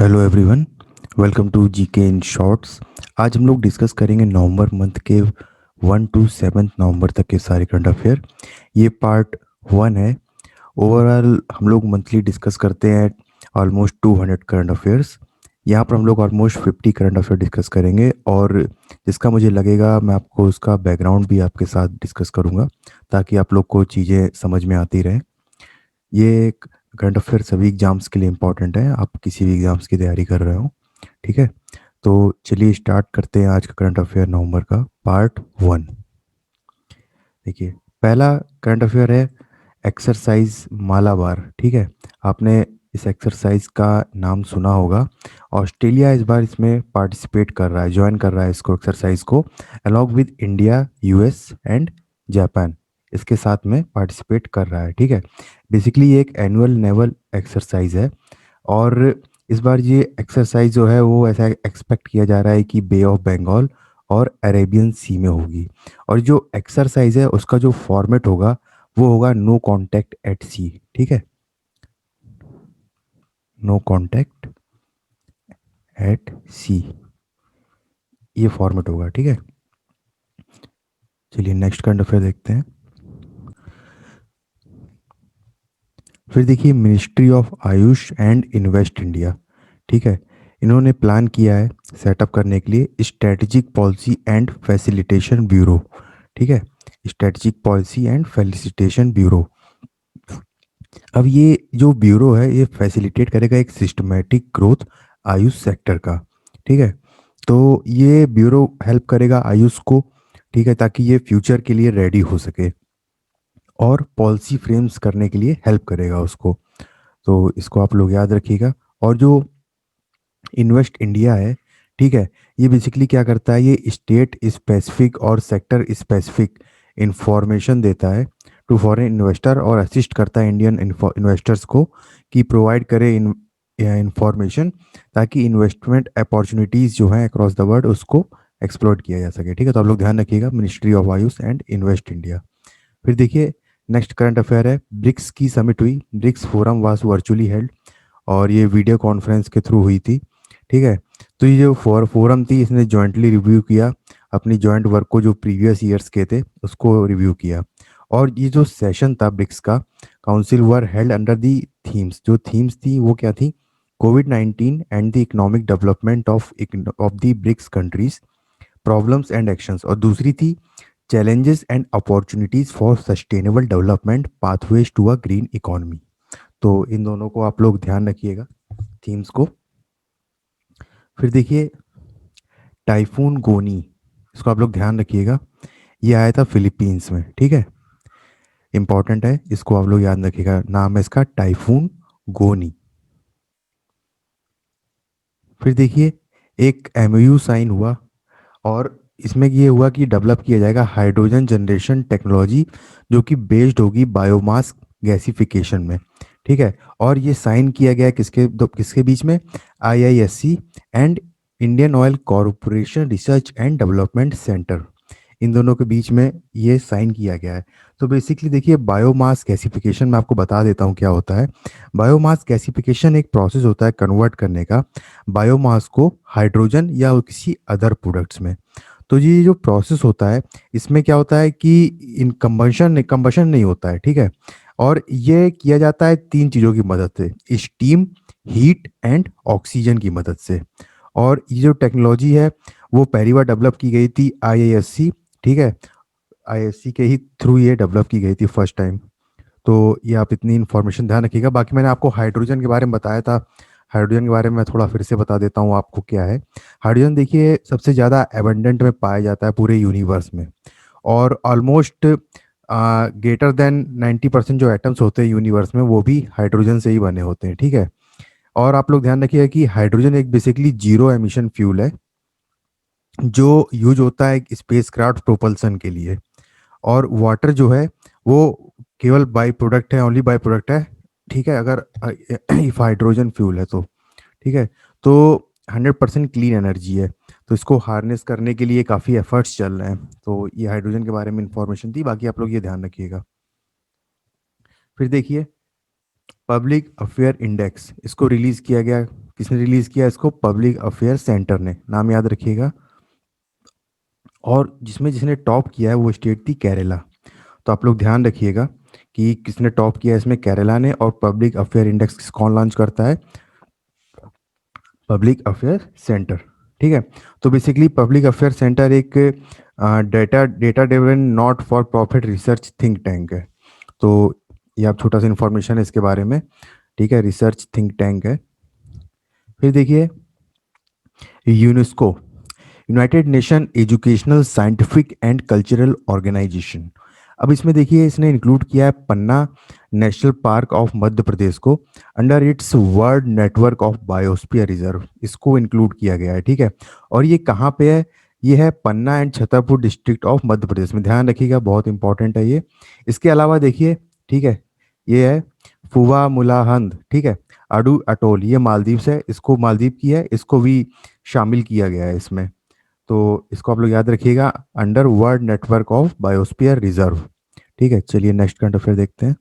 Hello everyone. Welcome to GK in shorts. आज हम लोग डिस्कस करेंगे नवंबर मंथ के 1 to 7 नवंबर तक के सारे करंट अफेयर। ये पार्ट 1 है। ओवरऑल हम लोग मंथली डिस्कस करते हैं ऑलमोस्ट 200 करंट अफेयर्स। यहाँ पर हम लोग ऑलमोस्ट 50 करंट अफेयर डिस्कस करेंगे, और जिसका मुझे लगेगा मैं आपको उसका बैकग्राउंड भी आपके साथ डिस्कस करूँगा, ताकि आप लोग को चीज़ें समझ में आती रहें। ये करंट अफेयर सभी एग्जाम्स के लिए इम्पोर्टेंट है, आप किसी भी एग्जाम्स की तैयारी कर रहे हो। ठीक है, तो चलिए स्टार्ट करते हैं आज का करंट अफेयर नवंबर का पार्ट 1। देखिए, पहला करंट अफेयर है एक्सरसाइज मालाबार। ठीक है, आपने इस एक्सरसाइज का नाम सुना होगा। ऑस्ट्रेलिया इस बार इसमें पार्टिसिपेट कर रहा है, ज्वाइन कर रहा है इसको, एक्सरसाइज को, along with India, US and Japan. इसके साथ में पार्टिसिपेट कर रहा है। ठीक है, बेसिकली ये एक एनुअल नेवल एक्सरसाइज है, और इस बार ये एक्सरसाइज जो है वो ऐसा एक्सपेक्ट किया जा रहा है कि बे ऑफ बंगाल और अरेबियन सी में होगी। और जो एक्सरसाइज है उसका जो फॉर्मेट होगा वो होगा नो कांटेक्ट एट सी। ठीक है, नो कांटेक्ट एट सी, ये फॉर्मेट होगा। ठीक है, चलिए नेक्स्ट करंट अफेयर देखते हैं। फिर देखिए, ministry of AYUSH and Invest India. ठीक है, इन्होंने प्लान किया है सेटअप करने के लिए strategic policy and facilitation bureau. ठीक है, strategic policy and facilitation bureau. अब ये जो ब्यूरो है ये फैसिलिटेट करेगा एक सिस्टमेटिक ग्रोथ आयुष सेक्टर का। ठीक है, तो ये ब्यूरो हेल्प करेगा आयुष को, ठीक है, ताकि ये फ्यूचर के लिए रेडी हो सके, और पॉलिसी फ्रेम्स करने के लिए हेल्प करेगा उसको। तो इसको आप लोग याद रखिएगा। और जो इन्वेस्ट इंडिया है, ठीक है, ये बेसिकली क्या करता है, ये स्टेट स्पेसिफिक और सेक्टर स्पेसिफिक इंफॉर्मेशन देता है टू फॉरेन इन्वेस्टर, और असिस्ट करता है इंडियन इन्वेस्टर्स को कि प्रोवाइड करे इंफॉर्मेशन, ताकि इन्वेस्टमेंट अपॉर्चुनिटीज़ जो हैं अक्रॉस द वर्ल्ड उसको एक्सप्लोर किया जा सके। ठीक है, तो आप लोग ध्यान रखिएगा, ministry of AYUSH and Invest India. फिर देखिए, नेक्स्ट करंट अफेयर है, ब्रिक्स की समिट हुई, BRICS forum was virtually held, और ये वीडियो कॉन्फ्रेंस के थ्रू हुई थी। ठीक है, तो ये जो फोरम थी इसने जॉइंटली रिव्यू किया अपनी जॉइंट वर्क को, जो प्रीवियस ईयर्स के थे उसको रिव्यू किया। और ये जो सेशन था ब्रिक्स का, council were held under the themes, जो थीम्स थी वो क्या थी, कोविड-19 and the economic development of the BRICS countries, problems and actions, और दूसरी थी challenges and opportunities for sustainable development pathways to a green economy. तो इन दोनों को आप लोग ध्यान रखिएगा, थीम्स को। फिर देखिए, टाइफून गोनी, इसको आप लोग ध्यान रखिएगा, ये आया था फिलीपींस में। ठीक है, इंपॉर्टेंट है, इसको आप लोग याद रखिएगा, नाम है इसका टाइफून गोनी। फिर देखिए, एक एमओयू साइन हुआ, और इसमें ये हुआ कि डेवलप किया जाएगा हाइड्रोजन जनरेशन टेक्नोलॉजी, जो कि बेस्ड होगी बायोमास गैसिफिकेशन में। ठीक है, और ये साइन किया गया है किसके बीच में, IISc and Indian oil corporation research and development centre, इन दोनों के बीच में ये साइन किया गया है। तो बेसिकली देखिए, बायोमास गैसिफिकेशन मैं आपको बता देता हूँ क्या होता है। बायोमास गैसिफिकेशन एक प्रोसेस होता है कन्वर्ट करने का बायोमास को हाइड्रोजन या किसी अदर प्रोडक्ट्स में। तो ये जो प्रोसेस होता है, इसमें क्या होता है कि इन कंबशन नहीं होता है। ठीक है, और ये किया जाता है तीन चीज़ों की मदद से, स्टीम, हीट एंड ऑक्सीजन की मदद से। और ये जो टेक्नोलॉजी है वो पहली बार डेवलप की गई थी आईआईएससी। ठीक है, आईआईएससी के ही थ्रू ये डेवलप की गई थी फर्स्ट टाइम। तो ये आप इतनी इन्फॉर्मेशन ध्यान रखिएगा। बाकी मैंने आपको हाइड्रोजन के बारे में बताया था, हाइड्रोजन के बारे में मैं थोड़ा फिर से बता देता हूँ आपको क्या है। हाइड्रोजन देखिए सबसे ज़्यादा एबंडेंट में पाया जाता है पूरे यूनिवर्स में, और ऑलमोस्ट ग्रेटर देन 90% जो एटम्स होते हैं यूनिवर्स में वो भी हाइड्रोजन से ही बने होते हैं। ठीक है, और आप लोग ध्यान रखिएगा कि हाइड्रोजन एक बेसिकली जीरो एमिशन फ्यूल है, जो यूज होता है स्पेसक्राफ्ट प्रोपल्सन के लिए। और वाटर जो है वो केवल बाई प्रोडक्ट है, ओनली बाई प्रोडक्ट है। ठीक है, अगर इफ हाइड्रोजन फ्यूल है तो। ठीक है, तो 100% क्लीन एनर्जी है, तो इसको हार्नेस करने के लिए काफ़ी एफर्ट्स चल रहे हैं। तो ये हाइड्रोजन के बारे में इंफॉर्मेशन थी, बाकी आप लोग ये ध्यान रखिएगा। फिर देखिए, पब्लिक अफेयर इंडेक्स, इसको रिलीज़ किया गया किसने रिलीज़ किया इसको? पब्लिक अफेयर सेंटर ने, नाम याद रखिएगा। और जिसमें जिसने टॉप किया है वो स्टेट थी केरला। तो आप लोग ध्यान रखिएगा कि किसने टॉप किया है इसमें, केरला ने। और पब्लिक अफेयर इंडेक्स कौन लॉन्च करता है? Public affair centre. ठीक है। तो बेसिकली पब्लिक अफेयर सेंटर एक data data driven not for profit research think tank है। तो ये आप छोटा सा इंफॉर्मेशन है इसके बारे में। ठीक है, रिसर्च थिंक टैंक है। फिर देखिए UNESCO, United Nation Educational Scientific and Cultural Organisation. अब इसमें देखिए इसने इंक्लूड किया है Panna national park of Madhya Pradesh को under its world network of biosphere reserve, इसको इंक्लूड किया गया है। ठीक है। और ये कहाँ पे है? ये है पन्ना and Chhatarpur district of Madhya प्रदेश में, ध्यान रखिएगा, बहुत इंपॉर्टेंट है ये। इसके अलावा देखिए, ठीक है, ये है फुवा मुलाहंद, ठीक है, अडू अटोल, ये मालदीव से, इसको मालदीव की है, इसको भी शामिल किया गया है इसमें। तो इसको आप लोग याद रखिएगा, under world network of biosphere reserve. ठीक है, चलिए नेक्स्ट करंट अफेयर देखते हैं।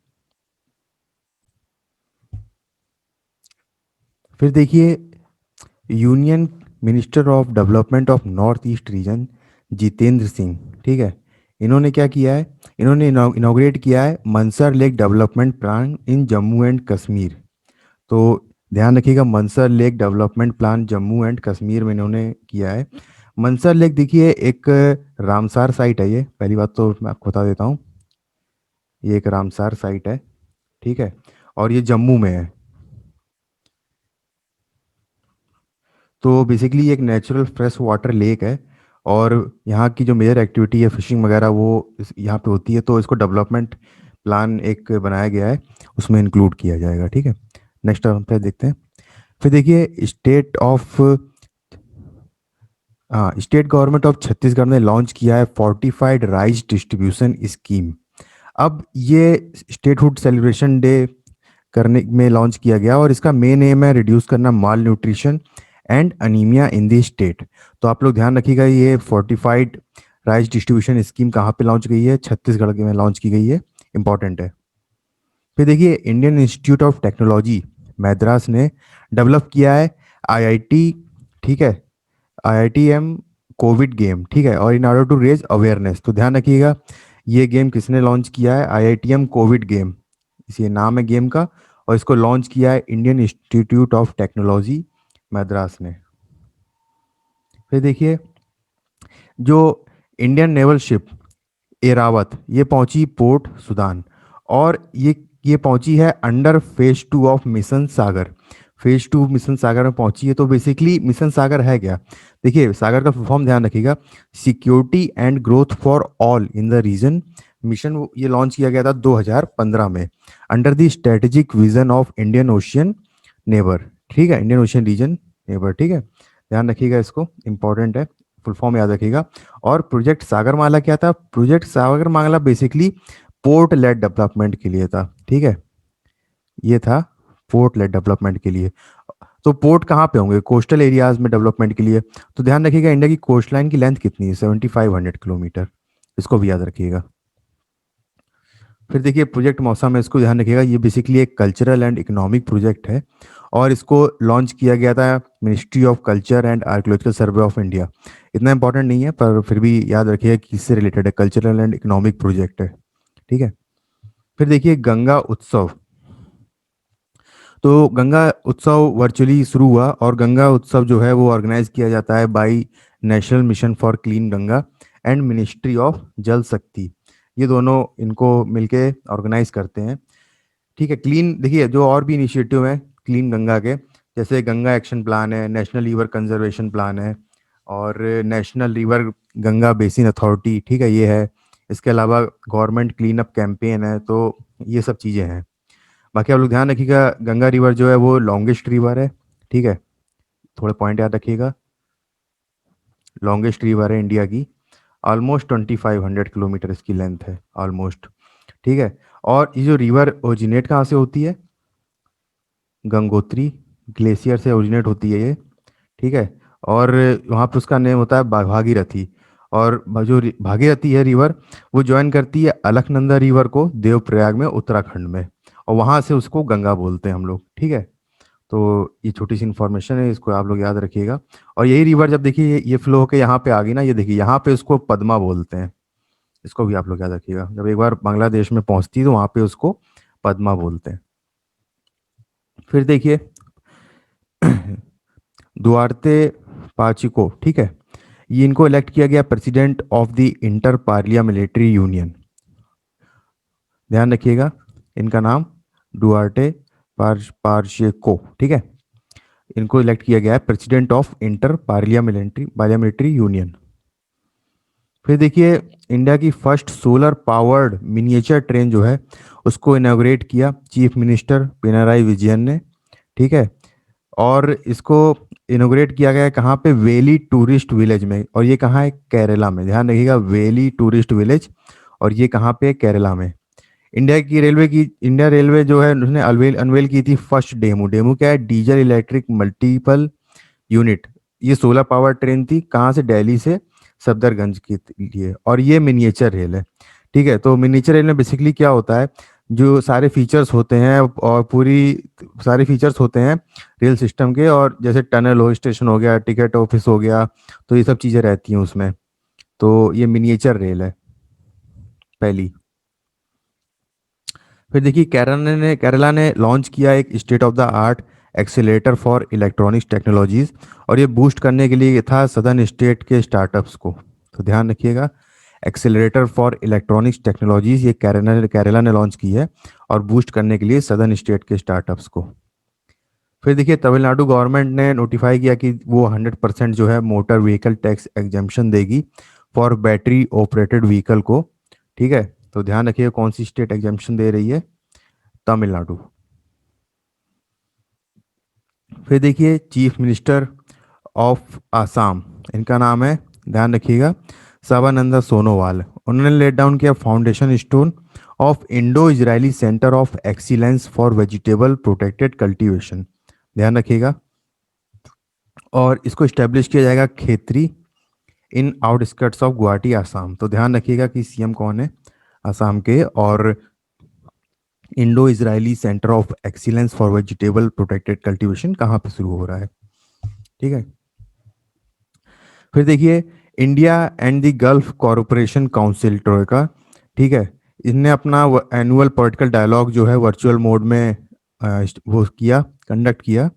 फिर देखिए union minister of development of north east region Jitendra Singh, ठीक है, इन्होंने क्या किया है? इन्होंने इनॉग्रेट किया है Mansar lake development plan in Jammu and Kashmir. तो ध्यान रखिएगा, Mansar lake development plan Jammu and Kashmir में इन्होंने किया है। मनसर लेक देखिए एक रामसार साइट है, ये पहली बात तो मैं आपको बता देता हूँ, ये एक रामसार साइट है। ठीक है। और ये जम्मू में है। तो बेसिकली एक नेचुरल फ्रेश वाटर लेक है। और यहाँ की जो मेजर एक्टिविटी है फिशिंग वगैरह वो यहाँ पे होती है। तो इसको डेवलपमेंट प्लान एक बनाया गया है, उसमें इंक्लूड किया जाएगा। ठीक है, नेक्स्ट हम पे देखते हैं। फिर देखिए स्टेट ऑफ, हाँ, स्टेट गवर्नमेंट ऑफ छत्तीसगढ़ ने लॉन्च किया है फोर्टिफाइड राइस डिस्ट्रीब्यूशन स्कीम। अब ये स्टेटहुड सेलिब्रेशन डे करने में लॉन्च किया गया और इसका मेन एम है रिड्यूस करना malnutrition and anaemia in the state. तो आप लोग ध्यान रखिएगा, ये फोर्टिफाइड राइस डिस्ट्रीब्यूशन स्कीम कहाँ पे लॉन्च की है? छत्तीसगढ़ के में लॉन्च की गई है, इंपॉर्टेंट है। फिर देखिए Indian institute of technology Madras ने डेवलप किया है आईआईटी, ठीक है, आईआईटीएम कोविड गेम। ठीक है, और in order to raise awareness, तो ध्यान रखिएगा ये गेम किसने लॉन्च किया है? आईआईटीएम कोविड गेम, इसी नाम है गेम का। और इसको लॉन्च किया है Indian institute of technology Madras ने। फिर देखिए जो इंडियन नेवल शिप एरावत ये पहुंची पोर्ट सुदान। और ये पहुंची है under phase 2 of mission Sagar. Phase 2 mission Sagar में पहुंची है। तो बेसिकली मिशन सागर है क्या? देखिए सागर का फॉर्म ध्यान रखिएगा, security and growth for all in the region mission. ये लॉन्च किया गया था 2015 में under the strategic vision of Indian ocean neighbour. ठीक है, इंडियन ओशियन रीजन नेबर। ठीक है, ध्यान रखिएगा, इसको इंपॉर्टेंट है, फुल फॉर्म याद रखिएगा। और प्रोजेक्ट सागरमाला क्या था? Project Sagarmala basically port lead development के लिए था। ठीक है, ये था पोर्ट लेड डेवलपमेंट के लिए। तो पोर्ट कहाँ पे होंगे? कोस्टल एरियाज में डेवलपमेंट के लिए। तो ध्यान रखिएगा इंडिया की कोस्ट लाइन की लेंथ कितनी है? 7500 किलोमीटर, इसको भी याद रखिएगा। फिर देखिए प्रोजेक्ट मौसम है, इसको ध्यान रखिएगा, ये बेसिकली एक कल्चरल एंड इकोनॉमिक प्रोजेक्ट है। और इसको लॉन्च किया गया था ministry of culture and archaeological survey of India. इतना इंपॉर्टेंट नहीं है पर फिर भी याद रखिएगा कि इससे रिलेटेड है, कल्चरल एंड इकोनॉमिक प्रोजेक्ट है। ठीक है। फिर देखिए गंगा उत्सव। तो गंगा उत्सव वर्चुअली शुरू हुआ और गंगा उत्सव जो है वो ऑर्गेनाइज किया जाता है by national mission for clean Ganga and ministry of जल शक्ति। ये दोनों इनको मिलके ऑर्गेनाइज करते हैं। ठीक है, क्लीन देखिए जो और भी इनिशिएटिव हैं क्लीन गंगा के, जैसे गंगा एक्शन प्लान है, नेशनल रिवर कंजर्वेशन प्लान है, और national river Ganga basin authority, ठीक है, ये है। इसके अलावा गवर्नमेंट क्लीन अप कैंपेन है। तो ये सब चीज़ें हैं। बाकी आप लोग ध्यान रखिएगा गंगा रिवर जो है वो लॉन्गेस्ट रिवर है। ठीक है, थोड़े पॉइंट याद रखिएगा, लॉन्गेस्ट रिवर है इंडिया की, ऑलमोस्ट 2500 किलोमीटर इसकी लेंथ है ऑलमोस्ट। ठीक है। और ये जो रिवर ओरिजिनेट कहाँ से होती है? गंगोत्री ग्लेशियर से ओरिजिनेट होती है ये। ठीक है। और वहाँ पे उसका नेम होता है भागीरथी। और जो भागीरथी है रिवर, वो ज्वाइन करती है अलकनंदा रिवर को देवप्रयाग में उत्तराखंड में, और वहाँ से उसको गंगा बोलते हैं हम लोग। ठीक है। तो ये छोटी सी इन्फॉर्मेशन है, इसको आप लोग याद रखिएगा। और यही रिवर जब देखिए ये फ्लो होके यहाँ पे आ गई ना, ये देखिए यहाँ पे उसको पद्मा बोलते हैं। इसको भी आप लोग याद रखिएगा, जब एक बार बांग्लादेश में पहुंचती है तो वहाँ पे उसको पद्मा बोलते हैं। फिर देखिए दुआर्ते पाचिको, ठीक है, ये इनको इलेक्ट किया गया president of the inter parliamentary union. ध्यान रखिएगा इनका नाम डुआर्टे पार्शेको, ठीक है। इनको इलेक्ट किया गया है president of inter parliamentary union. फिर देखिए इंडिया की first solar powered miniature train जो है उसको इनॉग्रेट किया चीफ मिनिस्टर पिनराई विजयन ने, ठीक है। और इसको इनोग्रेट किया गया है कहाँ पे, वेली टूरिस्ट विलेज में। और ये कहाँ है, केरला में। ध्यान रखिएगा वेली टूरिस्ट विलेज, और ये कहाँ पे है, केरला में। इंडिया रेलवे जो है उसने अनवेल की थी फर्स्ट डेमू। डेमू क्या है, डीजल इलेक्ट्रिक मल्टीपल यूनिट। ये सोलर पावर ट्रेन थी, कहाँ से, दिल्ली से सफदरगंज के लिए। और ये मिनिएचर रेल है, ठीक है। तो मिनिएचर रेल में बेसिकली क्या होता है, जो सारे फीचर्स होते हैं और पूरी सारे फीचर्स होते हैं रेल सिस्टम के, और जैसे टनल हो, स्टेशन हो गया, टिकट ऑफिस हो गया, तो ये सब चीज़ें रहती हैं उसमें। तो ये मिनिएचर रेल है पहली। फिर देखिए केरला ने लॉन्च किया एक state of the art accelerator for electronics technologies, और ये बूस्ट करने के लिए था सदर्न स्टेट के स्टार्टअप्स को। तो ध्यान रखिएगा एक्सेलरेटर फॉर इलेक्ट्रॉनिक्स टेक्नोलॉजीज ये केरला ने लॉन्च की है, और बूस्ट करने के लिए सदर्न स्टेट के स्टार्टअप्स को। फिर देखिए तमिलनाडु गवर्नमेंट ने नोटिफाई किया कि वो 100% जो है मोटर व्हीकल टैक्स एग्जेम्पशन देगी फॉर बैटरी ऑपरेटेड व्हीकल को, ठीक है। तो ध्यान रखिए कौन सी स्टेट एग्जेम्पशन दे रही है, तमिलनाडु। फिर देखिए चीफ मिनिस्टर ऑफ आसाम, इनका नाम है, ध्यान रखिएगा, सर्बानंद सोनोवाल। उन्होंने लेट डाउन किया foundation stone of Indo Israeli centre of excellence for vegetable protected cultivation. ध्यान रखिएगा। और इसको इस्टेब्लिश किया जाएगा खेतरी इन आउटस्कर्ट्स ऑफ गुवाहाटी आसाम। तो ध्यान रखिएगा कि सीएम कौन है आसाम के। और Indo Israeli centre of excellence for vegetable protected cultivation कहाँ पे शुरू हो रहा है, ठीक है। फिर देखिए India and the gulf corporation council Troikaa, ठीक है, इसने अपना एनुअल पॉलिटिकल डायलॉग जो है वर्चुअल मोड में वो किया, कंडक्ट किया।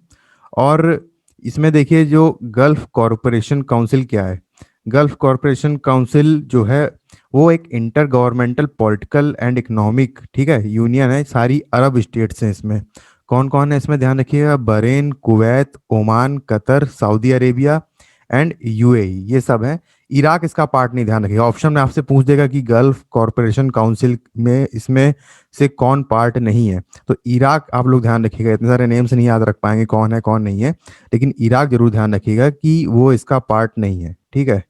और इसमें देखिए जो गल्फ कॉरपोरेशन काउंसिल क्या है, गल्फ कॉरपोरेशन काउंसिल जो है वो एक inter governmental political and economic, ठीक है, यूनियन है। सारी अरब स्टेट्स हैं इसमें। कौन कौन है इसमें, ध्यान रखिएगा, Bahrain, Kuwait, Oman, Qatar, Saudi Arabia and UAE, ये सब हैं। इराक इसका पार्ट नहीं, ध्यान रखिएगा। ऑप्शन में आपसे पूछ देगा कि गल्फ कॉरपोरेशन काउंसिल में इसमें से कौन पार्ट नहीं है, तो इराक आप लोग ध्यान रखिएगा। इतने सारे नेम्स नहीं याद रख पाएंगे कौन है कौन नहीं है, लेकिन इराक जरूर ध्यान रखिएगा कि वो इसका पार्ट नहीं है, ठीक है।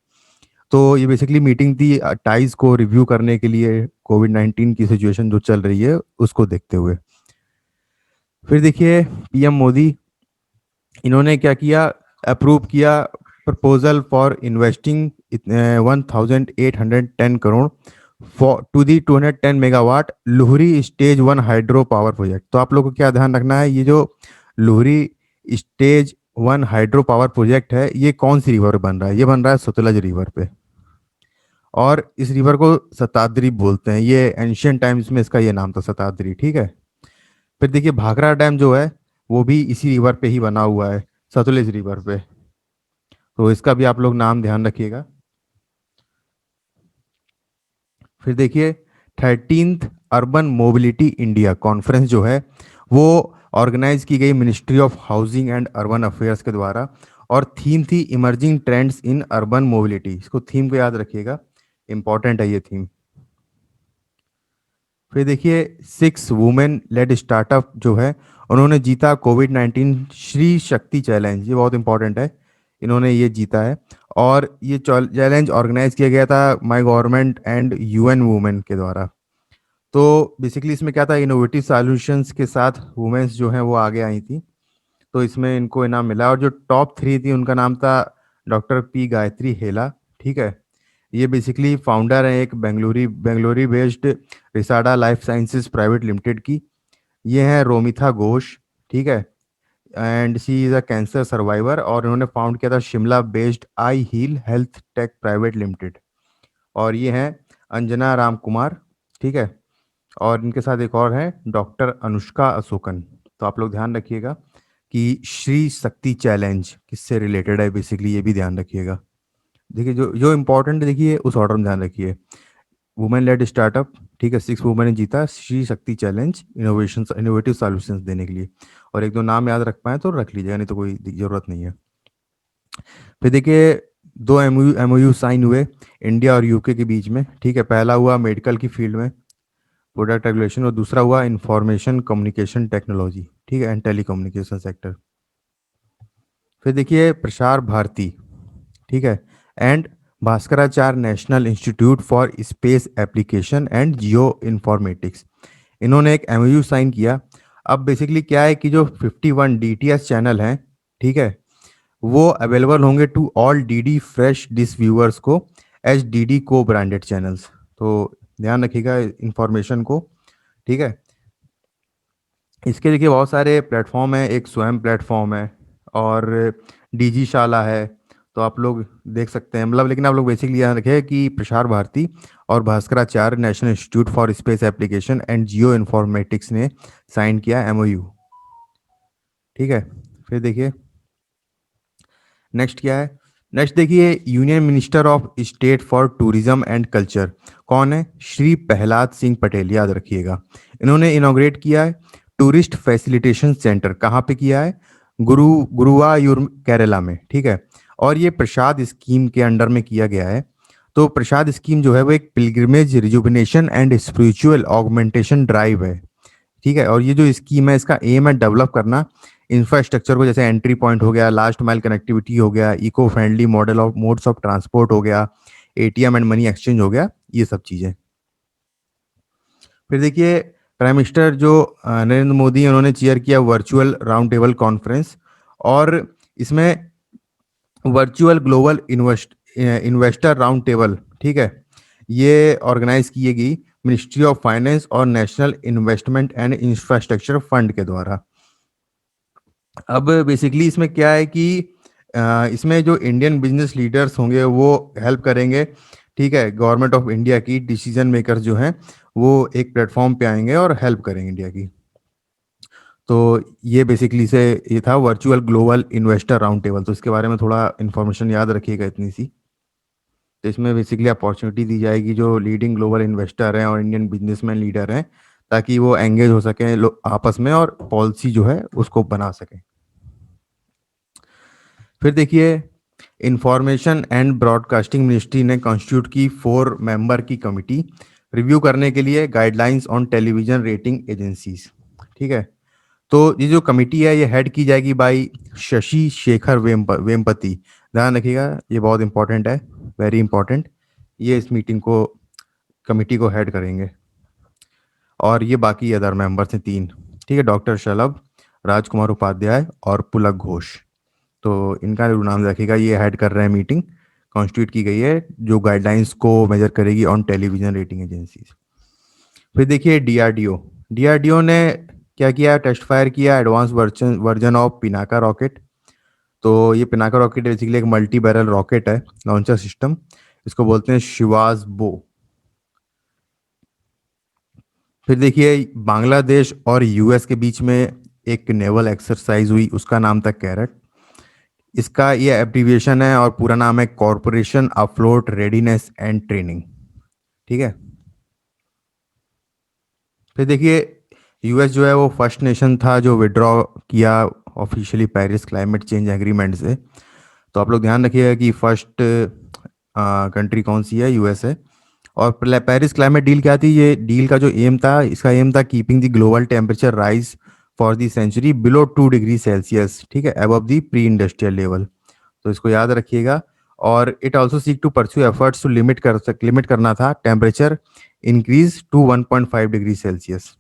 तो ये बेसिकली मीटिंग थी टाइज को रिव्यू करने के लिए, कोविड-19 की सिचुएशन जो चल रही है उसको देखते हुए। फिर देखिए पीएम मोदी, इन्होंने क्या किया, अप्रूव किया proposal for investing 1810 crore for to the 210 megawatt Luhri stage 1 hydro power project. तो आप लोग को क्या ध्यान रखना है, ये जो Luhri stage 1 hydro power project है ये कौन सी रिवर पे बन रहा है, ये बन रहा है सतलज रिवर पे। और इस रिवर को शताद्री बोलते हैं, ये एंशियंट टाइम्स में इसका ये नाम था शताद्री, ठीक है। फिर देखिए भाखड़ा डैम जो है वो भी इसी रिवर पे ही बना हुआ है, सतलुज रिवर पे। तो इसका भी आप लोग नाम ध्यान रखिएगा। फिर देखिए 13th urban mobility India conference जो है वो ऑर्गेनाइज की गई ministry of housing and urban affairs के द्वारा, और थीम थी emerging trends in urban mobility. इसको थीम को याद रखिएगा, इंपॉर्टेंट है ये थीम। फिर देखिए 6 वुमेन लेड स्टार्टअप जो है उन्होंने जीता कोविड-19 श्री शक्ति चैलेंज, ये बहुत इंपॉर्टेंट है, इन्होंने ये जीता है। और ये चैलेंज ऑर्गेनाइज किया गया था my government and UN women के द्वारा। तो बेसिकली इसमें क्या था, इनोवेटिव सॉल्यूशंस के साथ वुमेन्स जो हैं वो आगे आई थी, तो इसमें इनको इनाम मिला। और जो टॉप 3 थी उनका नाम था डॉक्टर पी गायत्री हेला, ठीक है। ये बेसिकली फाउंडर है एक बेंगलुरु बेस्ड रिसाडा लाइफ साइंसेज प्राइवेट लिमिटेड की। ये है रोमिथा घोष, ठीक है। And she is a cancer survivor, और इन्होंने फाउंड किया था Shimla based I heal health tech private limited. और ये हैं अंजना राम कुमार, ठीक है। और इनके साथ एक और है डॉक्टर अनुष्का अशोकन। तो आप लोग ध्यान रखिएगा कि श्री शक्ति चैलेंज किससे रिलेटेड है, बेसिकली ये भी ध्यान रखिएगा। देखिए जो जो इम्पोर्टेंट, देखिए उस ऑर्डर में ध्यान रखिए। वुमेन लेड स्टार्टअप, ठीक है, 6 वुमेन ने जीता Shri Shakti challenge innovation innovative solutions देने के लिए। और एक दो नाम याद रख पाए तो रख लीजिएगा, नहीं तो कोई ज़रूरत नहीं है। फिर देखिए दो एमओयू साइन हुए इंडिया और यूके के बीच में, ठीक है। पहला हुआ मेडिकल की फील्ड में प्रोडक्ट रेगुलेशन, और दूसरा हुआ इंफॉर्मेशन कम्युनिकेशन टेक्नोलॉजी, ठीक है, एंड टेलीकम्युनिकेशन सेक्टर। फिर देखिए प्रसार भारती, ठीक है, and Bhaskaracharya national institute for space application and geo informatics, इन्होंने एक एमओयू साइन किया। अब बेसिकली क्या है कि जो 51 डीटीएच चैनल हैं, ठीक है, वो अवेलेबल होंगे to all DD fresh dish viewers को एच डीडी को ब्रांडेड चैनल्स। तो ध्यान रखिएगा इंफॉर्मेशन को, ठीक है। इसके देखिए बहुत सारे प्लेटफॉर्म हैं, एक स्वयं प्लेटफॉर्म है और डीजी शाला है। तो आप लोग देख सकते हैं, मतलब, लेकिन आप लोग बेसिकली ध्यान रखें कि प्रसार भारती और Bhaskaracharya national institute for space application and geo informatics ने साइन किया एमओयू, ठीक है। फिर देखिए नेक्स्ट क्या है। नेक्स्ट देखिए union minister of state for tourism and culture कौन है, श्री प्रहलाद सिंह पटेल, याद रखिएगा। इन्होंने इनॉग्रेट किया है टूरिस्ट फैसिलिटेशन सेंटर, कहाँ पे किया है, गुरुवायूर केरला में, ठीक है। और ये प्रसाद स्कीम के अंडर में किया गया है। तो प्रसाद स्कीम जो है वो एक pilgrimage rejuvenation and spiritual augmentation drive है, ठीक है। और ये जो स्कीम है इसका एम है डेवलप करना इंफ्रास्ट्रक्चर को, जैसे एंट्री पॉइंट हो गया, लास्ट माइल कनेक्टिविटी हो गया, eco friendly model of modes of transport हो गया, एटीएम एंड मनी एक्सचेंज हो गया, ये सब चीज़ें। फिर देखिए प्राइम मिनिस्टर जो नरेंद्र मोदी हैं, उन्होंने चेयर किया वर्चुअल राउंड टेबल कॉन्फ्रेंस, और इसमें virtual global investor round table, ठीक है, ये ऑर्गेनाइज की गई मिनिस्ट्री ऑफ फाइनेंस और national investment and infrastructure fund के द्वारा। अब बेसिकली इसमें क्या है कि इसमें जो इंडियन बिजनेस लीडर्स होंगे वो हेल्प करेंगे, ठीक है। गवर्नमेंट ऑफ इंडिया की डिसीजन मेकर्स जो हैं वो एक प्लेटफॉर्म पे आएंगे और हेल्प करेंगे इंडिया की। तो ये बेसिकली से ये था virtual global investor round table. तो इसके बारे में थोड़ा इन्फॉर्मेशन याद रखिएगा इतनी सी। तो इसमें बेसिकली अपॉर्चुनिटी दी जाएगी जो लीडिंग ग्लोबल इन्वेस्टर हैं और इंडियन बिजनेसमैन लीडर हैं, ताकि वो एंगेज हो सकें आपस में और पॉलिसी जो है उसको बना सकें। फिर देखिए इंफॉर्मेशन एंड ब्रॉडकास्टिंग मिनिस्ट्री ने कॉन्स्टिट्यूट की 4 मेंबर की कमिटी रिव्यू करने के लिए guidelines on television rating agencies, ठीक है। तो ये जो कमिटी है ये हेड की जाएगी बाई शशि शेखर वेमपति। ध्यान रखिएगा ये बहुत इंपॉर्टेंट है, वेरी इंपॉर्टेंट। ये इस मीटिंग को कमिटी को हेड करेंगे। और ये बाकी अदर मेंबर्स हैं 3, ठीक है, डॉक्टर शलभ, राजकुमार उपाध्याय और पुलक घोष। तो इनका जरूर नाम रखिएगा, ये हेड कर रहे हैं मीटिंग, कॉन्स्टिट्यूट की गई है जो गाइडलाइंस को मेजर करेगी ऑन टेलीविजन रेटिंग एजेंसीज। फिर देखिए डीआरडीओ, डीआरडीओ ने क्या किया, टेस्ट फायर किया advance version version of Pinaka rocket. तो ये पिनाका रॉकेट बेसिकली एक मल्टी बैरल रॉकेट है, लॉन्चर सिस्टम, इसको बोलते हैं शिवाज बो। फिर देखिए बांग्लादेश और यूएस के बीच में एक नेवल एक्सरसाइज हुई, उसका नाम था कैरेट। इसका ये एब्रीविएशन है और पूरा नाम है corporation afloat readiness and training, ठीक है। फिर देखिए यूएस जो है वो फर्स्ट नेशन था जो विड्रॉ किया officially Paris climate change agreement से। तो आप लोग ध्यान रखिएगा कि फर्स्ट कंट्री कौन सी है, यूएस है। और पेरिस क्लाइमेट डील क्या थी, ये डील का जो एम था, इसका एम था keeping the global temperature rise for the century below 2 degree Celsius, ठीक है, above the pre industrial level. तो इसको याद रखिएगा। और it also seek to pursue efforts to limit करना था temperature increase to 1.5 degree Celsius.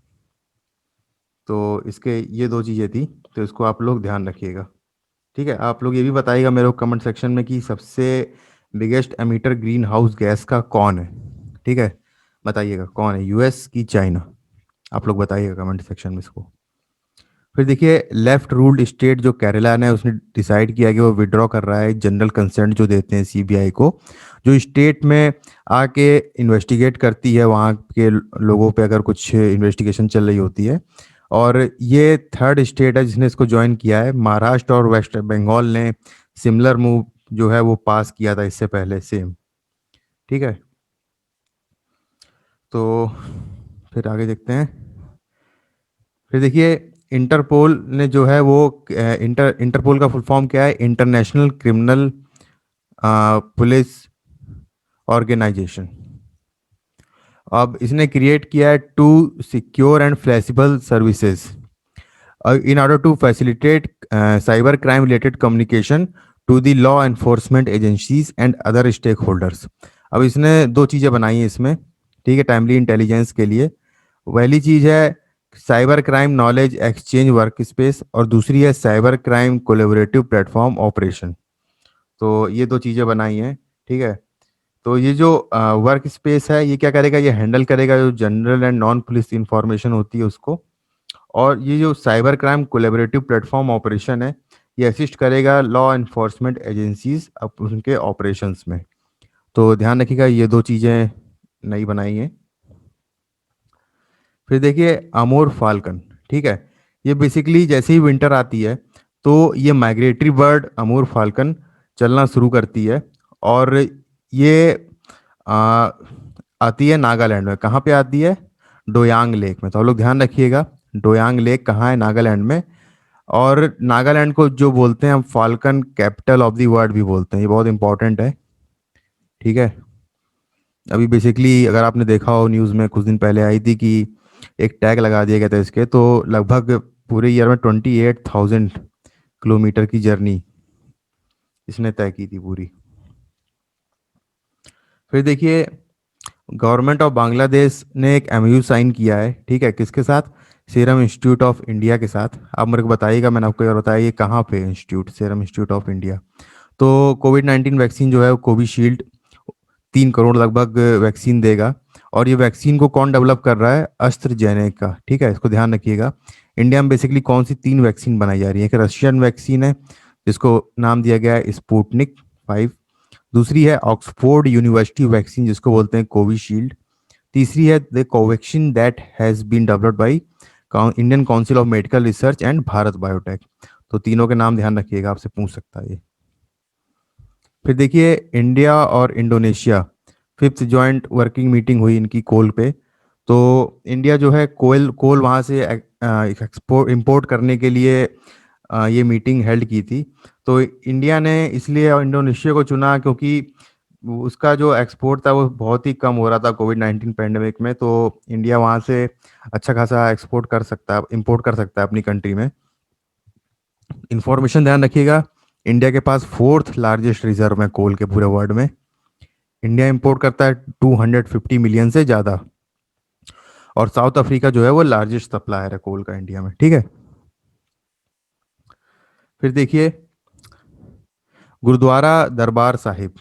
तो इसके ये 2 चीज़ें थी, तो इसको आप लोग ध्यान रखिएगा, ठीक है। आप लोग ये भी बताइएगा मेरे को कमेंट सेक्शन में कि सबसे biggest emitter green house gas का कौन है, ठीक है। बताइएगा कौन है, यूएस की चाइना, आप लोग बताइएगा कमेंट सेक्शन में इसको। फिर देखिए लेफ्ट रूल्ड स्टेट जो केरला ने उसने डिसाइड किया कि वो विड्रॉ कर रहा है जनरल कंसेंट जो देते हैं सीबीआई को, जो स्टेट में आके इन्वेस्टिगेट करती है वहाँ के लोगों पे अगर कुछ इन्वेस्टिगेशन चल रही होती है। और ये थर्ड स्टेट है जिसने इसको ज्वाइन किया है। महाराष्ट्र और वेस्ट बंगाल ने सिमिलर मूव जो है वो पास किया था इससे पहले सेम। ठीक है। तो फिर आगे देखते हैं। फिर देखिए इंटरपोल ने जो है वो इंटरपोल का फुल फॉर्म क्या है? International Criminal Police Organisation. अब इसने क्रिएट किया है to secure and flexible services in order to facilitate cyber crime related communication to the law enforcement agencies and other stakeholders। अब इसने दो चीज़ें बनाई हैं इसमें, ठीक है, टाइमली इंटेलिजेंस के लिए। पहली चीज़ है cyber crime knowledge exchange work space, और दूसरी है cyber crime collaborative platform operation. तो ये दो चीज़ें बनाई हैं। ठीक है। तो ये जो वर्क स्पेस है ये क्या करेगा? ये हैंडल करेगा जो general and non police information होती है उसको। और ये जो cyber crime collaborative platform operation है ये असिस्ट करेगा लॉ एनफोर्समेंट एजेंसीज अब उनके ऑपरेशंस में। तो ध्यान रखिएगा ये दो चीज़ें नई बनाई हैं। फिर देखिए अमोर फाल्कन। ठीक है। ये बेसिकली जैसे ही विंटर आती है तो ये माइग्रेटरी बर्ड अमोर फाल्कन चलना शुरू करती है। और ये आ, आती है नागालैंड में। कहाँ पे आती है? डोयांग लेक में। तो आप लोग ध्यान रखिएगा डोयांग लेक कहाँ है? नागालैंड में। और नागालैंड को जो बोलते हैं हम falcon capital of the world भी बोलते हैं, ये बहुत इंपॉर्टेंट है। ठीक है। अभी बेसिकली अगर आपने देखा हो न्यूज़ में कुछ दिन पहले आई थी कि एक टैग लगा दिया गया था इसके, तो लगभग पूरे ईयर में 28,000 किलोमीटर की जर्नी इसने तय की थी पूरी। फिर देखिए गवर्नमेंट ऑफ बांग्लादेश ने एक एमयू साइन किया है। ठीक है, किसके साथ? सीरम इंस्टीट्यूट ऑफ इंडिया के साथ। आप मेरे को बताइएगा, मैंने आपको एक बार बताया ये कहाँ पे institute? Serum institute of India. तो कोविड 19 वैक्सीन जो है वो कोविशील्ड 3 करोड़ लगभग वैक्सीन देगा। और ये वैक्सीन को कौन डेवलप कर रहा है? अस्त्रजेनेका। ठीक है, इसको ध्यान रखिएगा। इंडिया में बेसिकली कौन सी तीन वैक्सीन बनाई जा रही है? एक रशियन वैक्सीन है जिसको नाम दिया गया है स्पुतनिक 5। दूसरी है ऑक्सफोर्ड यूनिवर्सिटी वैक्सीन जिसको बोलते हैं कोविशील्ड। तीसरी है the Covaxin that has been developed by Indian Council of Medical Research and Bharat Biotech. तो तीनों के नाम ध्यान रखिएगा, आपसे पूछ सकता है ये। फिर देखिए इंडिया और Indonesia fifth joint working meeting हुई इनकी कोल पे। तो इंडिया जो है कोल कोल वहाँ से एक्सपोर्ट इंपोर्ट करने के लिए ये मीटिंग हेल्ड की थी। तो इंडिया ने इसलिए इंडोनेशिया को चुना क्योंकि उसका जो एक्सपोर्ट था वो बहुत ही कम हो रहा था कोविड 19 पैंडेमिक में। तो इंडिया वहाँ से अच्छा खासा एक्सपोर्ट कर सकता है, इंपोर्ट कर सकता है अपनी कंट्री में। इंफॉर्मेशन ध्यान रखिएगा इंडिया के पास फोर्थ लार्जेस्ट रिजर्व है कोल के पूरे वर्ल्ड में। इंडिया इंपोर्ट करता है 250 मिलियन से ज़्यादा। और साउथ अफ्रीका जो है वो लार्जेस्ट सप्लायर है कोल का इंडिया में। ठीक है। फिर देखिए गुरुद्वारा दरबार साहिब।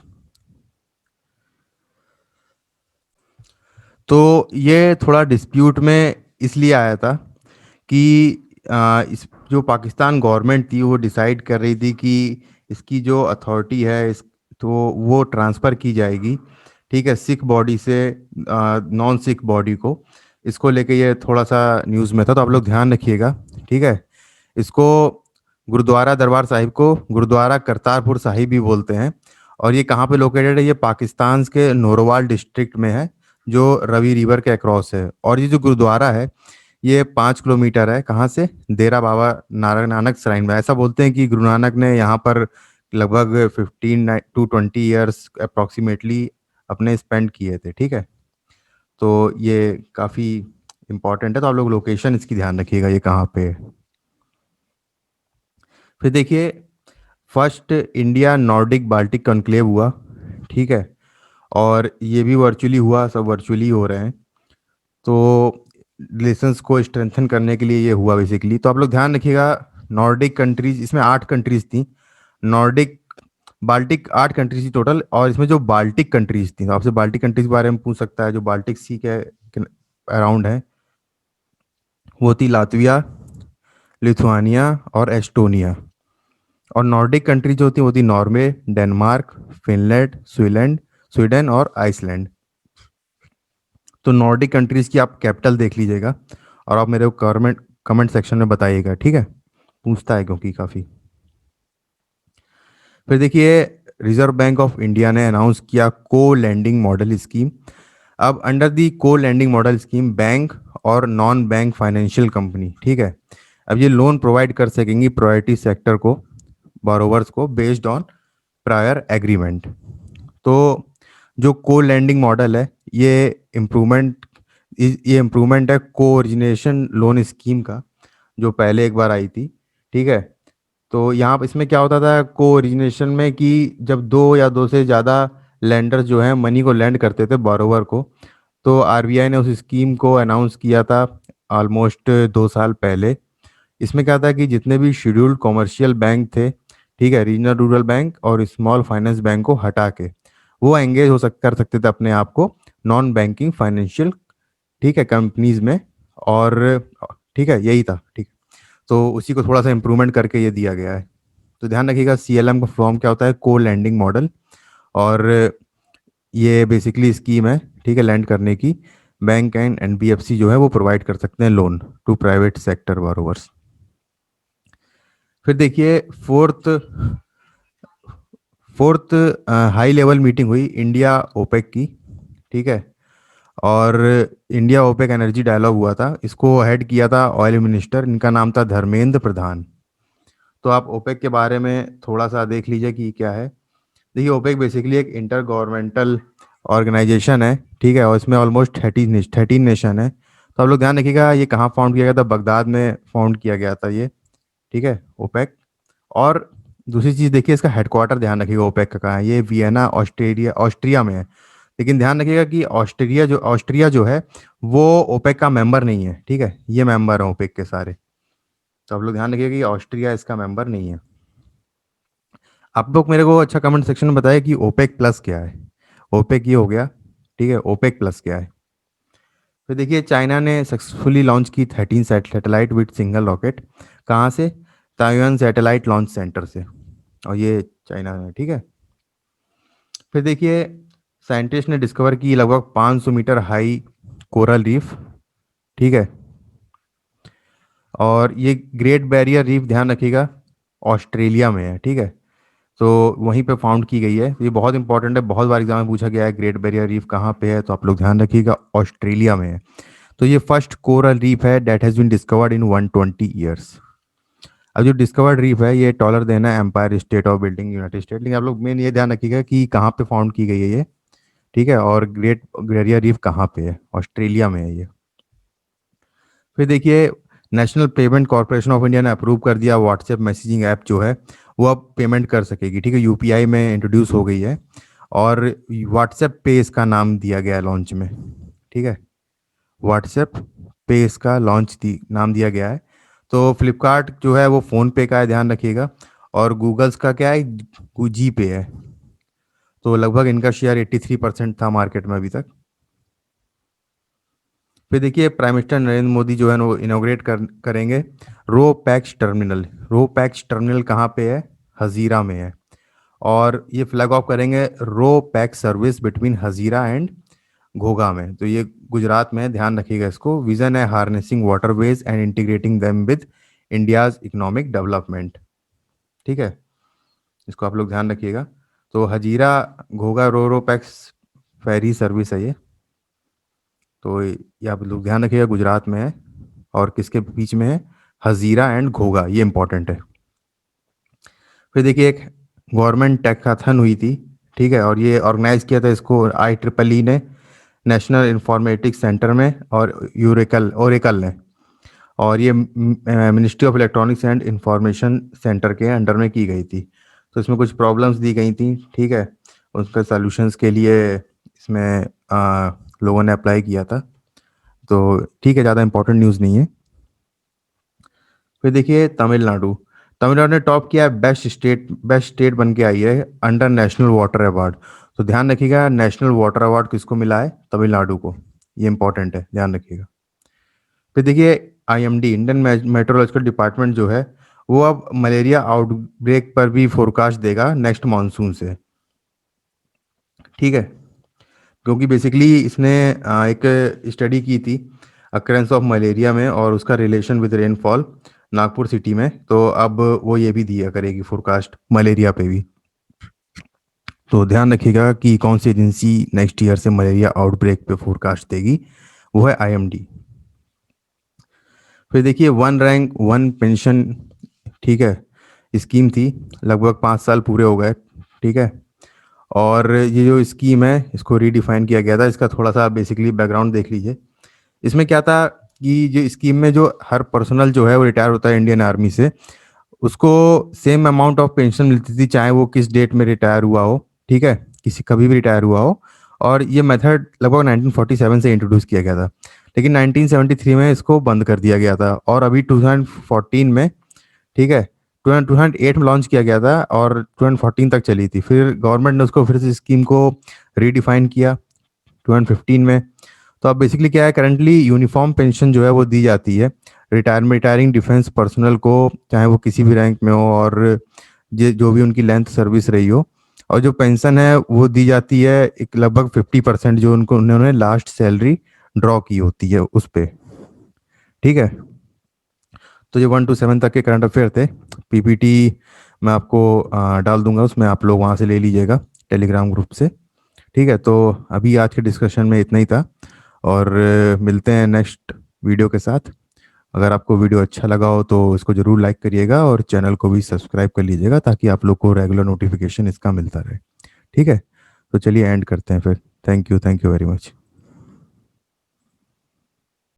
तो ये थोड़ा डिस्प्यूट में इसलिए आया था कि इस जो पाकिस्तान गवर्नमेंट थी वो डिसाइड कर रही थी कि इसकी जो अथॉरिटी है इस तो वो ट्रांसफ़र की जाएगी, ठीक है, सिख बॉडी से नॉन सिख बॉडी को। इसको लेके ये थोड़ा सा न्यूज़ में था, तो आप लोग ध्यान रखिएगा। ठीक है। इसको गुरुद्वारा दरबार साहिब को गुरुद्वारा करतारपुर साहिब भी बोलते हैं। और ये कहाँ पे लोकेटेड है? ये पाकिस्तान के नौरवाल डिस्ट्रिक्ट में है जो रवि रिवर के अक्रॉस है। और ये जो गुरुद्वारा है ये 5 किलोमीटर है कहाँ से? देरा बाबा नानक श्राइन में। ऐसा बोलते हैं कि गुरु नानक ने यहाँ पर लगभग 15 to 20 ईयर्स अप्रॉक्सीमेटली अपने स्पेंड किए थे। ठीक है। तो ये काफ़ी इम्पोर्टेंट है, तो आप लोग लोकेशन इसकी ध्यान रखिएगा ये कहाँ पे है। फिर देखिए first India Nordic Baltic conclave हुआ। ठीक है। और ये भी वर्चुअली हुआ, सब वर्चुअली हो रहे हैं। तो रिलेशंस को स्ट्रेंथन करने के लिए ये हुआ बेसिकली। तो आप लोग ध्यान रखिएगा नॉर्डिक कंट्रीज, इसमें 8 कंट्रीज थी। नॉर्डिक बाल्टिक 8 कंट्रीज थी टोटल। और इसमें जो बाल्टिक कंट्रीज थी, तो आपसे बाल्टिक कंट्रीज के बारे में पूछ सकता है, जो बाल्टिक सी के अराउंड है, वो थी लातविया, लिथुआनिया और एस्टोनिया। और नॉर्डिक कंट्री जो होती है वो होती नॉर्वे, डेनमार्क, फिनलैंड, स्वीलैंड, स्वीडन और आइसलैंड। तो नॉर्डिक कंट्रीज़ की आप कैपिटल देख लीजिएगा और आप मेरे को कमेंट कमेंट सेक्शन में बताइएगा, ठीक है। पूछता है क्योंकि काफ़ी। फिर देखिए, रिजर्व बैंक ऑफ इंडिया ने अनाउंस किया को लैंडिंग मॉडल स्कीम। अब अंडर दी को लैंडिंग मॉडल स्कीम बैंक और नॉन बैंक फाइनेंशियल कंपनी, ठीक है, अब ये लोन प्रोवाइड कर सकेंगी प्रायोरिटी सेक्टर को, बोरोवर्स को, बेस्ड ऑन प्रायर एग्रीमेंट। तो जो को लैंडिंग मॉडल है, ये इम्प्रूवमेंट ये इम्प्रूवमेंट है को ओरिजिनेशन लोन स्कीम का, जो पहले एक बार आई थी, ठीक है। तो यहाँ पर इसमें क्या होता था को ओरिजिनेशन में कि जब दो या दो से ज़्यादा लैंडर्स जो हैं मनी को लैंड करते थे बोरोवर को, तो आरबीआई ने उस स्कीम को अनाउंस किया था ऑलमोस्ट 2 साल पहले। इसमें क्या था कि जितने भी शेड्यूल्ड कॉमर्शियल बैंक थे, ठीक है, रीजनल रूरल बैंक और स्मॉल फाइनेंस बैंक को हटा के वो एंगेज कर सकते थे अपने आप को नॉन बैंकिंग फाइनेंशियल, ठीक है, कंपनीज में। और ठीक है, यही था, ठीक। तो उसी को थोड़ा सा इम्प्रूवमेंट करके ये दिया गया है। तो ध्यान रखिएगा, सीएलएम का फॉर्म क्या होता है, को लैंडिंग मॉडल। और ये बेसिकली स्कीम है, ठीक है, लैंड करने की। बैंक एंड एनबीएफसी जो है वो प्रोवाइड कर सकते हैं loan to private sector borrowers. फिर देखिए, fourth fourth high level meeting हुई इंडिया ओपेक की, ठीक है। और इंडिया ओपेक एनर्जी डायलॉग हुआ था, इसको हेड किया था ऑयल मिनिस्टर, इनका नाम था धर्मेंद्र प्रधान। तो आप ओपेक के बारे में थोड़ा सा देख लीजिए कि क्या है। देखिए, ओपेक बेसिकली एक इंटर गवर्नमेंटल ऑर्गेनाइजेशन है, ठीक है, और इसमें ऑलमोस्ट 13 नेशन है। तो आप लोग ध्यान रखिएगा, ये कहाँ फाउंड किया गया था, बगदाद में फाउंड किया गया था ये, ठीक है, ओपेक। और दूसरी चीज़ देखिए, इसका हेडक्वार्टर ध्यान रखिएगा ओपेक का कहाँ है, ये वियना ऑस्ट्रेलिया ऑस्ट्रिया में है। लेकिन ध्यान रखिएगा कि ऑस्ट्रिया जो है वो ओपेक का मेंबर नहीं है, ठीक है, ये मेंबर है ओपेक के सारे। तो आप लोग ध्यान रखिएगा कि ऑस्ट्रिया इसका मेंबर नहीं है। आप लोग मेरे को अच्छा कमेंट सेक्शन में बताइए कि ओपेक प्लस क्या है। ओपेक ये हो गया, ठीक है, ओपेक प्लस क्या है। फिर देखिए, चाइना ने सक्सेसफुली लॉन्च की 13 सैटेलाइट विद सिंगल रॉकेट। कहाँ से? ताइवान सैटेलाइट लॉन्च सेंटर से। और ये चाइना में, ठीक है। फिर देखिए, साइंटिस्ट ने डिस्कवर की लगभग 500 मीटर हाई कोरल रीफ, ठीक है। और ये ग्रेट बैरियर रीफ, ध्यान रखिएगा, ऑस्ट्रेलिया में है, ठीक है। तो वहीं पे फाउंड की गई है। ये बहुत इंपॉर्टेंट है, बहुत बार एग्जाम में पूछा गया है ग्रेट बैरियर रीफ कहाँ पे है, तो आप लोग ध्यान रखिएगा ऑस्ट्रेलिया में है। तो ये फर्स्ट कोरल रीफ है that has been discovered in 120 years. अब जो डिस्कवर्ड रीफ है ये टॉलर देना है empire state of building United State, लेकिन आप लोग मेन ये ध्यान रखिएगा कि कहाँ पे फाउंड की गई है ये, ठीक है। और ग्रेट बैरियर रीफ कहाँ पे है, ऑस्ट्रेलिया में है ये। फिर देखिए, national payment corporation of India ने अप्रूव कर दिया व्हाट्सएप मैसेजिंग ऐप जो है वो अब पेमेंट कर सकेगी, ठीक है, यूपीआई में इंट्रोड्यूस हो गई है। और व्हाट्सएप पे इसका नाम दिया गया है लॉन्च में, ठीक है, व्हाट्सएप पे इसका नाम दिया गया है। तो फ्लिपकार्ट जो है वो फ़ोन पे का है, ध्यान रखिएगा। और गूगल्स का क्या है, जी पे है। तो लगभग इनका शेयर 83% था मार्केट में अभी तक। फिर देखिए, प्राइम मिनिस्टर नरेंद्र मोदी जो है वो इनोग्रेट करेंगे ro PACS terminal. Ro pax terminal कहाँ पे है? हजीरा में है। और ये फ्लैग ऑफ करेंगे ro pax service between Hazira and Ghogha में। तो ये गुजरात में है, ध्यान रखिएगा इसको। विजन है harnessing waterways and integrating them with India's economic development, ठीक है, इसको आप लोग ध्यान रखिएगा। तो हजीरा घोघा रो रो पैक्स फेरी सर्विस है ये। तो ये आप लोग ध्यान रखिएगा, गुजरात में है। और किसके बीच में है? हजीरा एंड घोघा, ये इंपॉर्टेंट है। फिर देखिए, एक गवर्नमेंट टेकाथन हुई थी, ठीक है, और ये ऑर्गेनाइज किया था इसको IEEE ने, नेशनल इंफॉर्मेटिक्स सेंटर में, और यूरेकल ओरेकल ने। और ये ministry of electronics and information centre के अंडर में की गई थी। तो इसमें कुछ प्रॉब्लम्स दी गई थी, ठीक है, उसके सॉल्यूशंस के लिए इसमें लोगों ने अप्लाई किया था। तो ठीक है, ज़्यादा इंपॉर्टेंट न्यूज़ नहीं है। फिर देखिए, तमिलनाडु तमिलनाडु ने टॉप किया है, बेस्ट स्टेट बन के आई है अंडर नेशनल वाटर अवार्ड। तो ध्यान रखिएगा, नेशनल वाटर अवार्ड किसको मिला है? तमिलनाडु को। ये इंपॉर्टेंट है, ध्यान रखिएगा। फिर देखिए, आईएमडी इंडियन मेट्रोलॉजिकल डिपार्टमेंट जो है वो अब मलेरिया आउटब्रेक पर भी फोरकास्ट देगा नेक्स्ट मानसून से। ठीक है, क्योंकि बेसिकली इसने एक स्टडी की थी अक्रेंस ऑफ मलेरिया में और उसका relation with rainfall Nagpur city में, तो अब वो ये भी दिया करेगी फोरकास्ट मलेरिया पे भी। तो ध्यान रखिएगा कि कौन सी एजेंसी नेक्स्ट ईयर से मलेरिया आउटब्रेक पे फोरकास्ट देगी, वो है आईएमडी। फिर देखिए वन रैंक वन पेंशन, ठीक है, स्कीम थी, लगभग 5 साल पूरे हो गए। ठीक है, और ये जो स्कीम है इसको रीडिफाइन किया गया था, इसका थोड़ा सा बेसिकली बैकग्राउंड देख लीजिए। इसमें क्या था कि जो स्कीम में जो हर पर्सनल जो है वो रिटायर होता है इंडियन आर्मी से, उसको सेम अमाउंट ऑफ पेंशन मिलती थी चाहे वो किस डेट में रिटायर हुआ हो। ठीक है, किसी कभी भी रिटायर हुआ हो। और ये मेथड लगभग 1947 से इंट्रोड्यूस किया गया था, लेकिन 1973 में इसको बंद कर दिया गया था और अभी 2014 में, ठीक है, 2008 में लॉन्च किया गया था और 2014 तक चली थी। फिर गवर्नमेंट ने उसको फिर से स्कीम को रीडिफाइन किया 2015 में। तो अब बेसिकली क्या है, करंटली यूनिफॉर्म पेंशन जो है वो दी जाती है रिटायरिंग डिफेंस पर्सनल को, चाहे वो किसी भी रैंक में हो और जो भी उनकी लेंथ सर्विस रही हो। और जो पेंशन है वो दी जाती है एक लगभग 50% जो उनको उन्होंने लास्ट सैलरी ड्रॉ की होती है उस पे। ठीक है, तो ये 1 to 7 तक के करंट अफेयर थे। पीपीटी मैं आपको डाल दूंगा, उसमें आप लोग वहाँ से ले लीजिएगा टेलीग्राम ग्रुप से। ठीक है, तो अभी आज के डिस्कशन में इतना ही था और मिलते हैं नेक्स्ट वीडियो के साथ। अगर आपको वीडियो अच्छा लगा हो तो इसको ज़रूर लाइक करिएगा और चैनल को भी सब्सक्राइब कर लीजिएगा ताकि आप लोग को रेगुलर नोटिफिकेशन इसका मिलता रहे। ठीक है, तो चलिए एंड करते हैं फिर। Thank you very much.